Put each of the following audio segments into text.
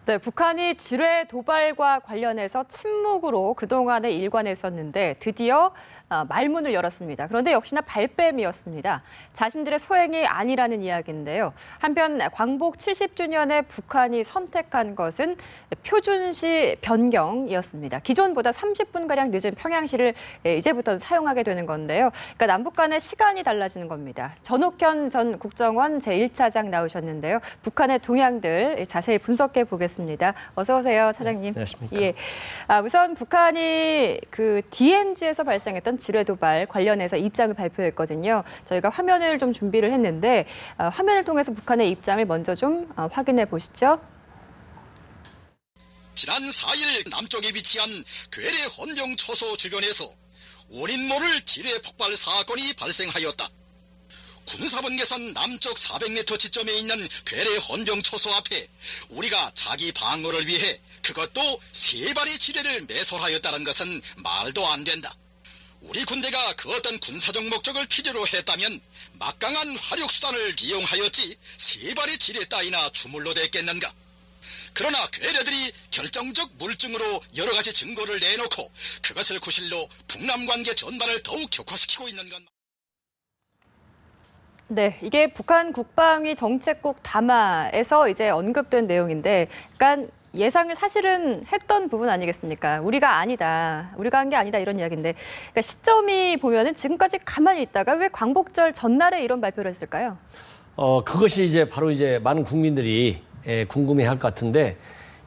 네, 북한이 지뢰 도발과 관련해서 침묵으로 그동안에 일관했었는데 드디어 말문을 열었습니다. 그런데 역시나 발뺌이었습니다. 자신들의 소행이 아니라는 이야기인데요. 한편 광복 70주년에 북한이 선택한 것은 표준시 변경이었습니다. 기존보다 30분가량 늦은 평양시를 이제부터 사용하게 되는 건데요. 그러니까 남북 간의 시간이 달라지는 겁니다. 전옥현 전 국정원 제1차장 나오셨는데요. 북한의 동향들 자세히 분석해 보겠습니다. 어서 오세요, 차장님. 네, 안녕하십니까. 예. 우선 북한이 그 DMZ에서 발생했던 지뢰 도발 관련해서 입장을 발표했거든요. 저희가 화면을 좀 준비를 했는데 화면을 통해서 북한의 입장을 먼저 좀 확인해 보시죠. 지난 4일 남쪽에 위치한 괴뢰 헌병 초소 주변에서 원인 모를 지뢰 폭발 사건이 발생하였다. 군사분계선 남쪽 400m 지점에 있는 괴뢰 헌병 초소 앞에 우리가 자기 방어를 위해 그것도 3발의 지뢰를 매설하였다는 것은 말도 안 된다. 우리 군대가 그 어떤 군사적 목적을 필요로 했다면 막강한 화력수단을 이용하였지 3발의 지뢰 따위나 주물러 댔겠는가. 그러나 괴뢰들이 결정적 물증으로 여러 가지 증거를 내놓고 그것을 구실로 북남 관계 전반을 더욱 격화시키고 있는 것. 네, 이게 북한 국방위 정책국 담화에서 이제 언급된 내용인데, 그러니까 예상을 사실은 했던 부분 아니겠습니까? 우리가 아니다, 우리가 한 게 아니다 이런 이야기인데, 그러니까 시점이 보면은 지금까지 가만히 있다가 왜 광복절 전날에 이런 발표를 했을까요? 그것이 이제 바로 이제 많은 국민들이 궁금해할 것 같은데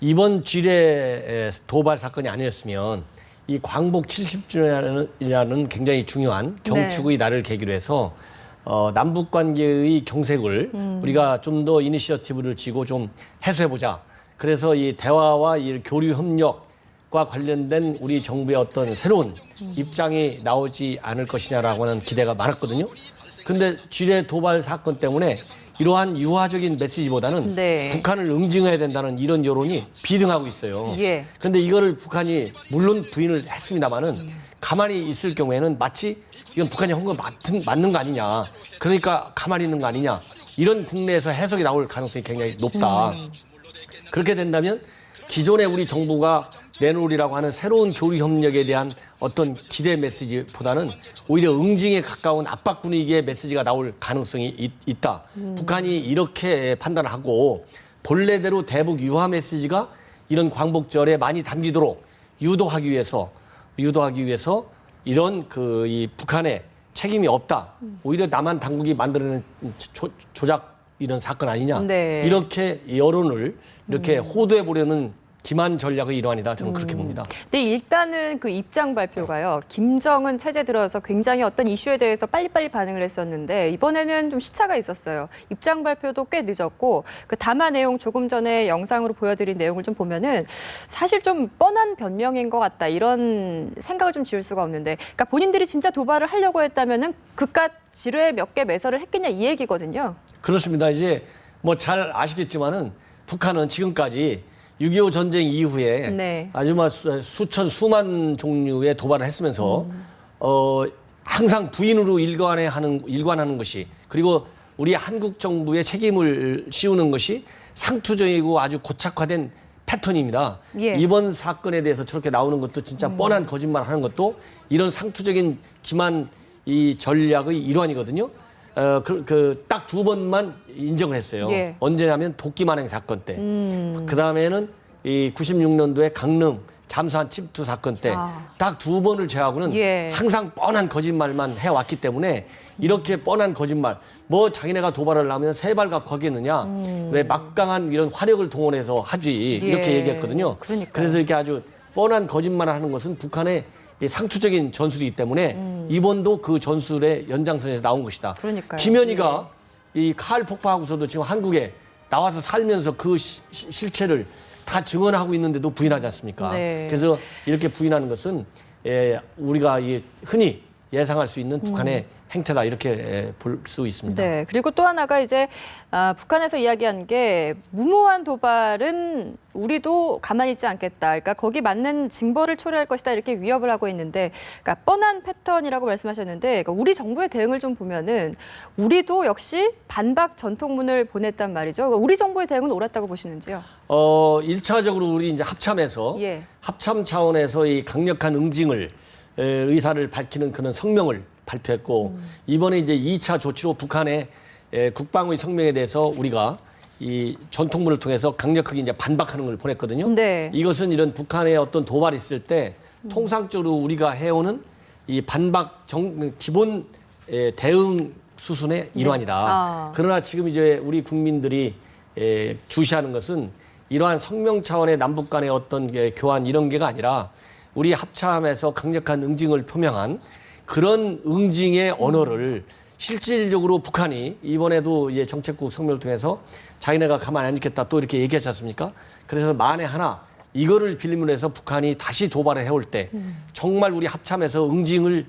이번 지뢰 도발 사건이 아니었으면 이 광복 70주년이라는 굉장히 중요한 경축의 날을 계기로 해서 남북 관계의 경색을 우리가 좀 더 이니시어티브를 쥐고 좀 해소해보자. 그래서 이 대화와 이 교류 협력과 관련된 우리 정부의 어떤 새로운 입장이 나오지 않을 것이냐라고 하는 기대가 많았거든요. 근데 지뢰 도발 사건 때문에 이러한 유화적인 메시지보다는 북한을 응징해야 된다는 이런 여론이 비등하고 있어요. 근데 이거를 북한이 물론 부인을 했습니다마는 가만히 있을 경우에는 마치 이건 북한이 한 거 맞는 거 아니냐. 그러니까 가만히 있는 거 아니냐. 이런 국내에서 해석이 나올 가능성이 굉장히 높다. 그렇게 된다면 기존에 우리 정부가 내놓으리라고 하는 새로운 교류 협력에 대한 어떤 기대 메시지보다는 오히려 응징에 가까운 압박 분위기의 메시지가 나올 가능성이 있다. 북한이 이렇게 판단을 하고 본래대로 대북 유화 메시지가 이런 광복절에 많이 담기도록 유도하기 위해서 이런 이 북한의 책임이 없다. 오히려 남한 당국이 만들어낸 조작 이런 사건 아니냐. 이렇게 여론을 이렇게 호도해 보려는 기만 전략의 일환이다. 저는 그렇게 봅니다. 근데 일단은 그 입장 발표가요. 김정은 체제 들어서 굉장히 어떤 이슈에 대해서 빨리빨리 반응을 했었는데 이번에는 좀 시차가 있었어요. 입장 발표도 꽤 늦었고 그 담화 내용 조금 전에 영상으로 보여드린 내용을 좀 보면은 사실 좀 뻔한 변명인 것 같다. 이런 생각을 좀 지울 수가 없는데 그러니까 본인들이 진짜 도발을 하려고 했다면은 그깟 지뢰 몇 개 매설을 했겠냐 이 얘기거든요. 그렇습니다. 이제 뭐 잘 아시겠지만은 북한은 지금까지 6.25 전쟁 이후에 아주 수만 종류의 도발을 했으면서 항상 부인으로 일관하는 것이 그리고 우리 한국 정부의 책임을 씌우는 것이 상투적이고 아주 고착화된 패턴입니다. 이번 사건에 대해서 저렇게 나오는 것도 진짜 뻔한 거짓말 하는 것도 이런 상투적인 기만 이 전략의 일환이거든요. 딱 2번만 인정을 했어요. 언제냐면 도끼만행 사건 때. 그 다음에는 이 96년도에 강릉 잠수함 침투 사건 때 딱 2번을 제외하고는 항상 뻔한 거짓말만 해왔기 때문에 이렇게 뻔한 거짓말, 뭐 자기네가 도발을 하면 3발 갖고 하겠느냐, 왜 막강한 이런 화력을 동원해서 하지 이렇게 얘기했거든요. 그래서 이렇게 아주 뻔한 거짓말을 하는 것은 북한의 상투적인 전술이기 때문에 이번도 그 전술의 연장선에서 나온 것이다. 김현희가 이 칼 폭파하고서도 지금 한국에 나와서 살면서 그 실체를 다 증언하고 있는데도 부인하지 않습니까? 그래서 이렇게 부인하는 것은 우리가 흔히 예상할 수 있는 북한의 행태다 이렇게 볼 수 있습니다. 네. 그리고 또 하나가 이제 북한에서 이야기한 게 무모한 도발은 우리도 가만히 있지 않겠다. 그러니까 거기 맞는 징벌을 초래할 것이다 이렇게 위협을 하고 있는데, 그러니까 뻔한 패턴이라고 말씀하셨는데, 그러니까 우리 정부의 대응을 좀 보면은 우리도 역시 반박 전통문을 보냈단 말이죠. 그러니까 우리 정부의 대응은 옳았다고 보시는지요? 1차적으로 우리 이제 합참에서 예. 합참 차원에서 이 강력한 응징을 의사를 밝히는 그런 성명을 발표했고 이번에 이제 2차 조치로 북한의 국방의 성명에 대해서 우리가 이 전통문을 통해서 강력하게 이제 반박하는 걸 보냈거든요. 네. 이것은 이런 북한의 어떤 도발이 있을 때 통상적으로 우리가 해오는 이 반박 기본 대응 수순의 일환이다. 아. 그러나 지금 이제 우리 국민들이 주시하는 것은 이러한 성명 차원의 남북 간의 어떤 교환 이런 게가 아니라 우리 합참에서 강력한 응징을 표명한 그런 응징의 언어를 실질적으로 북한이 이번에도 이제 정책국 성명을 통해서 자기네가 가만히 안 있겠다 또 이렇게 얘기하지 않습니까? 그래서 만에 하나 이거를 빌미로 해서 북한이 다시 도발을 해올 때 정말 우리 합참에서 응징을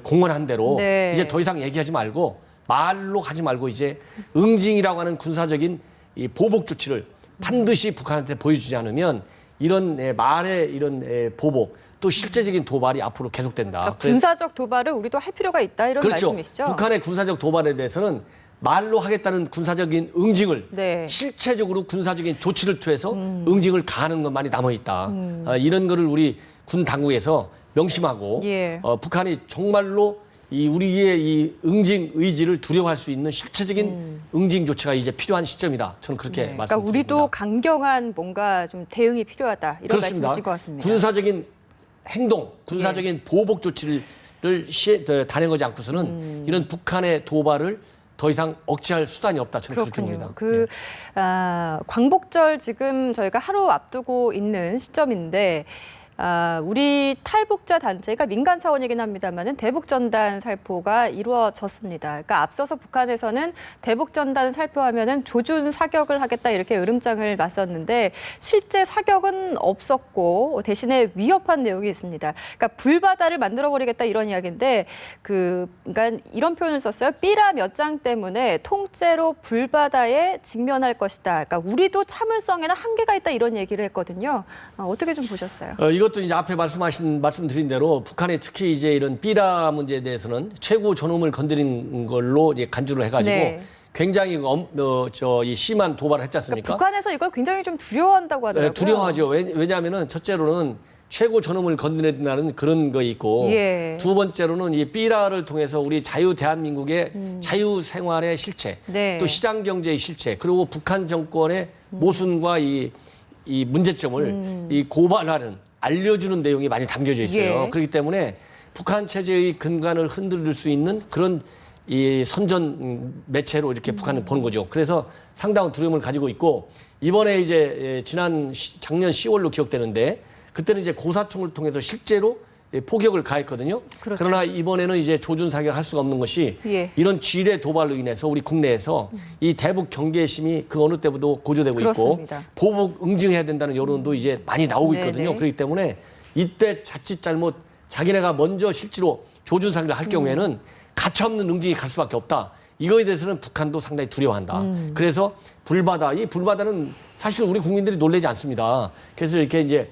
공언한 대로 네. 이제 더 이상 얘기하지 말고 말로 하지 말고 이제 응징이라고 하는 군사적인 이 보복 조치를 반드시 북한한테 보여주지 않으면 이런 말의 이런 보복 또 실제적인 도발이 앞으로 계속된다. 그러니까 군사적 도발을 우리도 할 필요가 있다 이런 그렇죠. 말씀이시죠? 북한의 군사적 도발에 대해서는 말로 하겠다는 군사적인 응징을 네. 실체적으로 군사적인 조치를 통해서 응징을 가하는 것만이 남아있다. 이런 거를 우리 군 당국에서 명심하고 예. 북한이 정말로 이 우리의 이 응징 의지를 두려워할 수 있는 실체적인 응징 조치가 이제 필요한 시점이다. 저는 그렇게 네. 말씀드립니다. 그러니까 우리도 강경한 뭔가 좀 대응이 필요하다 이런 그렇습니다. 말씀이실 것 같습니다. 군사적인 행동, 군사적인 보복 조치를 단행하지 않고서는 이런 북한의 도발을 더 이상 억제할 수단이 없다. 저는 그렇게 봅니다. 광복절 지금 저희가 하루 앞두고 있는 시점인데 우리 탈북자 단체가 민간 차원이긴 합니다만은 대북전단 살포가 이루어졌습니다. 그러니까 앞서서 북한에서는 대북전단 살포하면은 조준 사격을 하겠다 이렇게 으름장을 놨었는데 실제 사격은 없었고 대신에 위협한 내용이 있습니다. 그러니까 불바다를 만들어버리겠다 이런 이야기인데 그러니까 이런 표현을 썼어요. 삐라 몇 장 때문에 통째로 불바다에 직면할 것이다. 그러니까 우리도 참을성에는 한계가 있다 이런 얘기를 했거든요. 어떻게 좀 보셨어요? 이것도 이제 앞에 말씀드린 대로 북한이 특히 이제 이런 삐라 문제에 대해서는 최고 존엄을 건드린 걸로 이제 간주를 해가지고 네. 굉장히 이 심한 도발을 했지 않습니까? 그러니까 북한에서 이걸 굉장히 좀 두려워한다고 하더라고요. 두려워하죠. 왜냐하면은 첫째로는 최고 존엄을 건드린다는 그런 거 있고 예. 두 번째로는 이 삐라를 통해서 우리 자유 대한민국의 자유 생활의 실체, 네. 또 시장 경제의 실체, 그리고 북한 정권의 모순과 이 문제점을 이 고발하는 알려주는 내용이 많이 담겨져 있어요. 예. 그렇기 때문에 북한 체제의 근간을 흔들 수 있는 그런 이 선전 매체로 이렇게 북한을 보는 거죠. 그래서 상당한 두려움을 가지고 있고 이번에 이제 작년 10월로 기억되는데 그때는 이제 고사총을 통해서 실제로 포격을 가했거든요. 그렇죠. 그러나 이번에는 이제 조준 사격을 할 수가 없는 것이 예. 이런 지뢰 도발로 인해서 우리 국내에서 이 대북 경계심이 그 어느 때보다 고조되고 그렇습니다. 있고 보복 응징해야 된다는 여론도 이제 많이 나오고 있거든요. 네네. 그렇기 때문에 이때 자칫 잘못 자기네가 먼저 실제로 조준 사격을 할 경우에는 가차없는 응징이 갈 수밖에 없다. 이거에 대해서는 북한도 상당히 두려워한다. 그래서 이 불바다는 사실 우리 국민들이 놀라지 않습니다. 그래서 이렇게 이제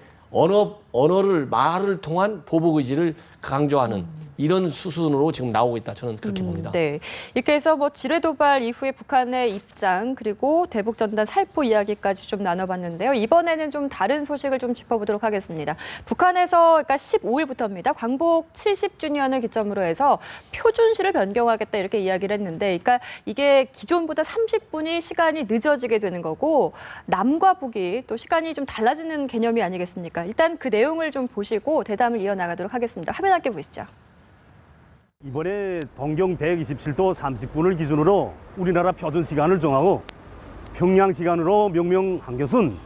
말을 통한 보복 의지를 강조하는 이런 수순으로 지금 나오고 있다. 저는 그렇게 봅니다. 네. 이렇게 해서 뭐 지뢰 도발 이후에 북한의 입장 그리고 대북 전단 살포 이야기까지 좀 나눠봤는데요. 이번에는 좀 다른 소식을 좀 짚어보도록 하겠습니다. 북한에서 그러니까 15일부터입니다. 광복 70주년을 기점으로 해서 표준시를 변경하겠다 이렇게 이야기를 했는데, 그러니까 이게 기존보다 30분이 시간이 늦어지게 되는 거고 남과 북이 또 시간이 좀 달라지는 개념이 아니겠습니까? 일단 그 내용을 좀 보시고 대담을 이어나가도록 하겠습니다. 화면 함께 보시죠. 이번에 동경 127도 30분을 기준으로 우리나라 표준 시간을 정하고 평양 시간으로 명명한 것은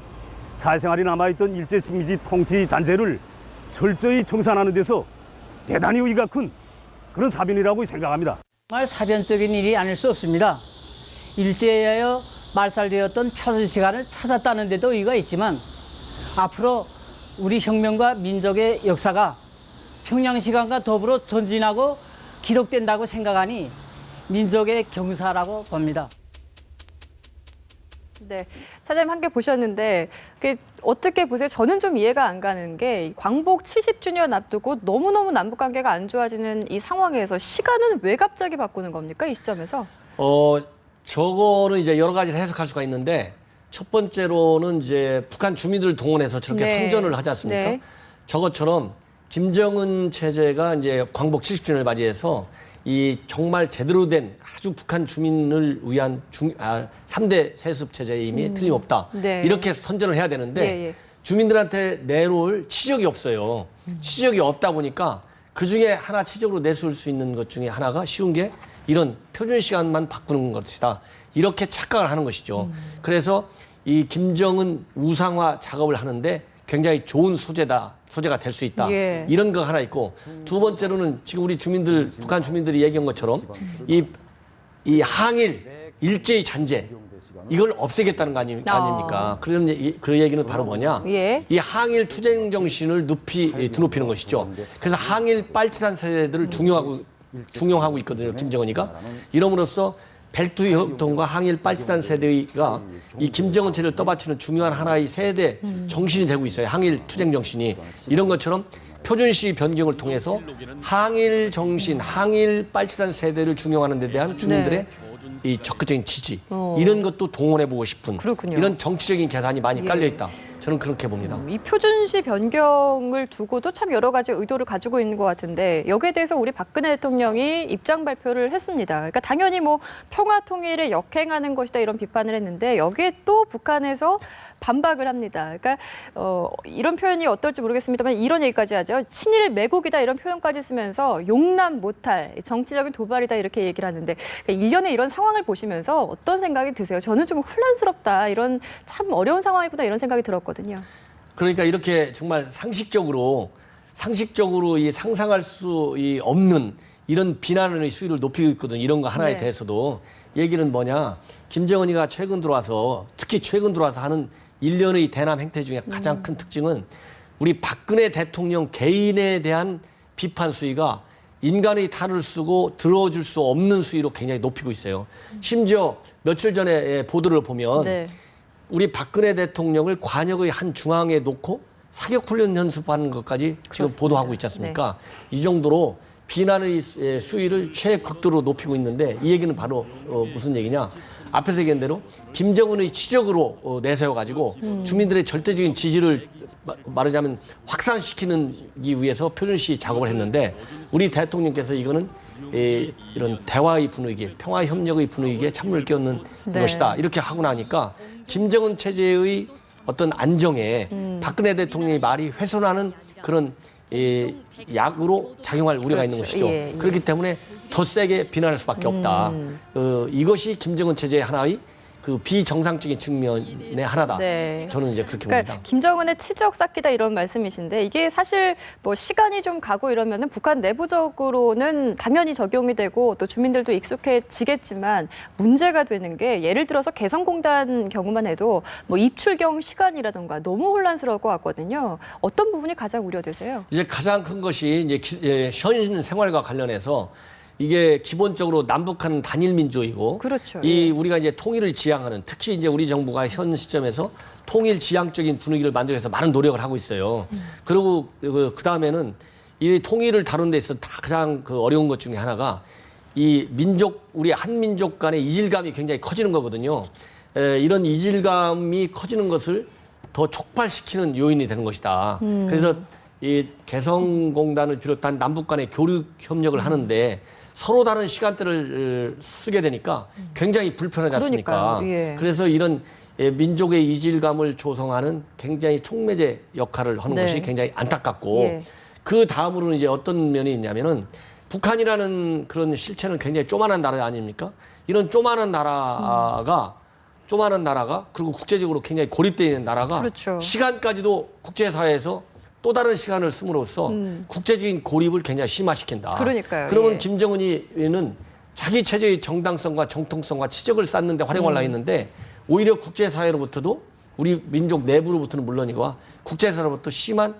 사회생활이 남아있던 일제식민지 통치 잔재를 철저히 청산하는 데서 대단히 의의가 큰 그런 사변이라고 생각합니다. 정말 사변적인 일이 아닐 수 없습니다. 일제하여 말살되었던 표준 시간을 찾았다는 데도 의의가 있지만 앞으로 우리 혁명과 민족의 역사가 평양 시간과 더불어 전진하고 기록된다고 생각하니 민족의 경사라고 봅니다. 네, 차장님 함께 보셨는데 어떻게 보세요? 저는 좀 이해가 안 가는 게 광복 70주년 앞두고 너무너무 남북 관계가 안 좋아지는 이 상황에서 시간은 왜 갑자기 바꾸는 겁니까? 이 시점에서? 저거는 이제 여러 가지를 해석할 수가 있는데 첫 번째로는 이제 북한 주민들을 동원해서 저렇게 네. 성전을 하지 않습니까? 네. 저것처럼 김정은 체제가 이제 광복 70주년을 맞이해서 이 정말 제대로 된 아주 북한 주민을 위한 3대 세습 체제의 이미 틀림없다. 네. 이렇게 선전을 해야 되는데 예, 예. 주민들한테 내놓을 치적이 없어요. 치적이 없다 보니까 그중에 하나 치적으로 내세울 수 있는 것 중에 하나가 쉬운 게 이런 표준 시간만 바꾸는 것이다. 이렇게 착각을 하는 것이죠. 그래서 이 김정은 우상화 작업을 하는데 굉장히 좋은 소재가 될 수 있다. 예. 이런 거 하나 있고 두 번째로는 지금 우리 주민들, 북한 주민들이 얘기한 것처럼 이 항일 일제의 잔재 이걸 없애겠다는 거 아닙니까? 그 얘기는 바로 뭐냐? 예. 이 항일 투쟁 정신을 드높이는 것이죠. 그래서 항일 빨치산 세대들을 중용하고 있거든요. 김정은이가. 이럼으로써 벨트 협동과 항일 빨치산 세대가 이 김정은 체제를 떠받치는 중요한 하나의 세대 정신이 되고 있어요. 항일 투쟁 정신이. 이런 것처럼 표준시 변경을 통해서 항일 정신, 항일 빨치산 세대를 중용하는 데 대한 주민들의 이 적극적인 지지 이런 것도 동원해보고 싶은 그렇군요. 이런 정치적인 계산이 많이 깔려있다. 저는 그렇게 봅니다. 이 표준시 변경을 두고도 참 여러 가지 의도를 가지고 있는 것 같은데 여기에 대해서 우리 박근혜 대통령이 입장 발표를 했습니다. 그러니까 당연히 뭐 평화 통일에 역행하는 것이다 이런 비판을 했는데 여기에 또 북한에서 반박을 합니다. 그러니까 이런 표현이 어떨지 모르겠습니다만 이런 얘기까지 하죠. 친일 매국이다 이런 표현까지 쓰면서 용납 못할 정치적인 도발이다 이렇게 얘기를 하는데 그러니까 일련의 이런 상황을 보시면서 어떤 생각이 드세요? 저는 좀 혼란스럽다. 이런 참 어려운 상황이구나 이런 생각이 들었거든요. 그러니까 이렇게 정말 상식적으로 이 상상할 수 없는 이런 비난의 수위를 높이고 있거든. 이런 거 하나에 네. 대해서도 얘기는 뭐냐. 김정은이가 특히 최근 들어와서 하는 일련의 대남 행태 중에 가장 큰 특징은 우리 박근혜 대통령 개인에 대한 비판 수위가 인간의 탈을 쓰고 들어줄 수 없는 수위로 굉장히 높이고 있어요. 심지어 며칠 전에 보도를 보면 네. 우리 박근혜 대통령을 관역의 한 중앙에 놓고 사격훈련 연습하는 것까지 지금 그렇습니다. 보도하고 있지 않습니까? 이 정도로 비난의 수위를 최극도로 높이고 있는데 이 얘기는 바로 무슨 얘기냐. 앞에서 얘기한 대로 김정은의 치적으로 내세워가지고 주민들의 절대적인 지지를 말하자면 확산시키기 위해서 표준시 작업을 했는데 우리 대통령께서 이거는 이런 대화의 분위기, 평화협력의 분위기에 찬물을 끼얹는 네. 것이다. 이렇게 하고 나니까 김정은 체제의 어떤 안정에 박근혜 대통령의 말이 훼손하는 그런 약으로 작용할 우려가 있는 것이죠. 예, 예. 그렇기 때문에 더 세게 비난할 수밖에 없다. 이것이 김정은 체제의 하나의 그 비정상적인 측면의 하나다. 네. 저는 이제 그렇게 그러니까 봅니다. 김정은의 치적 쌓기다 이런 말씀이신데 이게 사실 뭐 시간이 좀 가고 이러면은 북한 내부적으로는 당연히 적용이 되고 또 주민들도 익숙해지겠지만 문제가 되는 게 예를 들어서 개성공단 경우만 해도 뭐 입출경 시간이라든가 너무 혼란스러울 것 같거든요. 어떤 부분이 가장 우려되세요? 이제 가장 큰 것이 이제 현 생활과 관련해서 이게 기본적으로 남북한 단일 민족이고 그렇죠. 이 예. 우리가 이제 통일을 지향하는 특히 이제 우리 정부가 현 시점에서 통일 지향적인 분위기를 만들기 위해서 많은 노력을 하고 있어요. 그리고 그 다음에는 이 통일을 다루는 데 있어서 가장 어려운 것 중에 하나가 이 우리 한민족 간의 이질감이 굉장히 커지는 거거든요. 이런 이질감이 커지는 것을 더 촉발시키는 요인이 되는 것이다. 그래서 이 개성공단을 비롯한 남북 간의 교류 협력을 하는데 서로 다른 시간대를 쓰게 되니까 굉장히 불편하지 않습니까? 그러니까요. 예. 그래서 이런 민족의 이질감을 조성하는 굉장히 촉매제 역할을 하는 네. 것이 굉장히 안타깝고 예. 그 다음으로는 이제 어떤 면이 있냐면은 북한이라는 그런 실체는 굉장히 조만한 나라 아닙니까? 이런 조만한 나라가 그리고 국제적으로 굉장히 고립되어 있는 나라가 그렇죠. 시간까지도 국제사회에서 또 다른 시간을 씀으로써 국제적인 고립을 굉장히 심화시킨다. 그러니까요. 그러면 예. 김정은이는 자기 체제의 정당성과 정통성과 치적을 쌓는 데 활용하려 했는데 오히려 국제사회로부터도 우리 민족 내부로부터는 물론이고 국제사회로부터 심한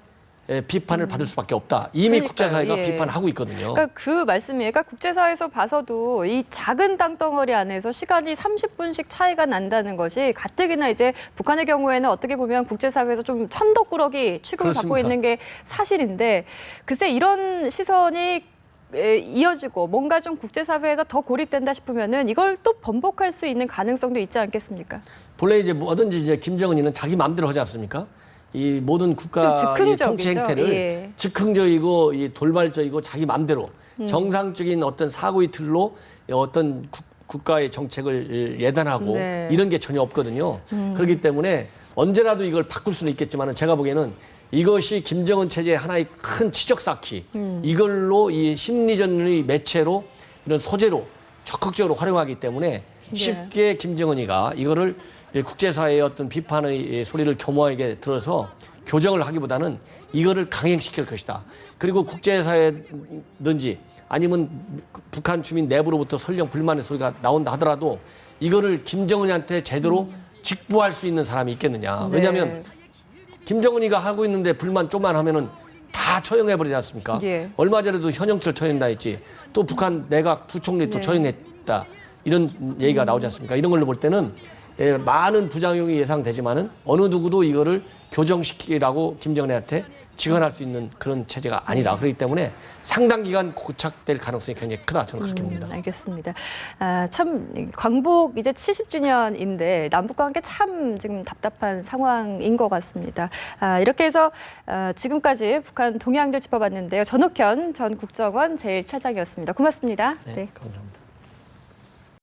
비판을 받을 수밖에 없다. 이미 그러니까요. 국제사회가 예. 비판하고 있거든요. 그러니까 그 말씀이에요. 그러니까 국제사회에서 봐서도 이 작은 땅덩어리 안에서 시간이 30분씩 차이가 난다는 것이 가뜩이나 이제 북한의 경우에는 어떻게 보면 국제사회에서 좀 천덕꾸러기 취급을 받고 그렇습니까? 있는 게 사실인데 글쎄 이런 시선이 이어지고 뭔가 좀 국제사회에서 더 고립된다 싶으면은 이걸 또 번복할 수 있는 가능성도 있지 않겠습니까? 본래 이제 뭐든지 이제 김정은이는 자기 마음대로 하지 않습니까? 이 모든 국가의 즉흥적이죠. 통치 행태를 예. 즉흥적이고 이 돌발적이고 자기 마음대로 정상적인 어떤 사고의 틀로 어떤 국가의 정책을 예단하고 네. 이런 게 전혀 없거든요. 그렇기 때문에 언제라도 이걸 바꿀 수는 있겠지만 제가 보기에는 이것이 김정은 체제의 하나의 큰 치적 쌓기 이걸로 이 심리전의 매체로 이런 소재로 적극적으로 활용하기 때문에 쉽게 김정은이가 이거를 국제사회의 어떤 비판의 소리를 교모하게 들어서 교정을 하기보다는 이거를 강행시킬 것이다. 그리고 국제사회든지 아니면 북한 주민 내부로부터 설령 불만의 소리가 나온다 하더라도 이거를 김정은이한테 제대로 직보할 수 있는 사람이 있겠느냐. 왜냐하면 김정은이가 하고 있는데 불만 좀만 하면은 다 처형해버리지 않습니까? 예. 얼마 전에도 현영철 처형다 했지. 또 북한 내각 부총리 또 네. 처형했다. 이런 얘기가 나오지 않습니까? 이런 걸로 볼 때는 많은 부작용이 예상되지만은 어느 누구도 이거를 교정시키라고 김정은한테 직언할 수 있는 그런 체제가 아니다. 그렇기 때문에 상당 기간 고착될 가능성이 굉장히 크다. 저는 그렇게 봅니다. 알겠습니다. 참 광복 이제 70주년인데 남북과 함께 참 지금 답답한 상황인 것 같습니다. 이렇게 해서 지금까지 북한 동향들 짚어봤는데요. 전옥현 전 국정원 제1차장이었습니다. 고맙습니다. 네, 감사합니다.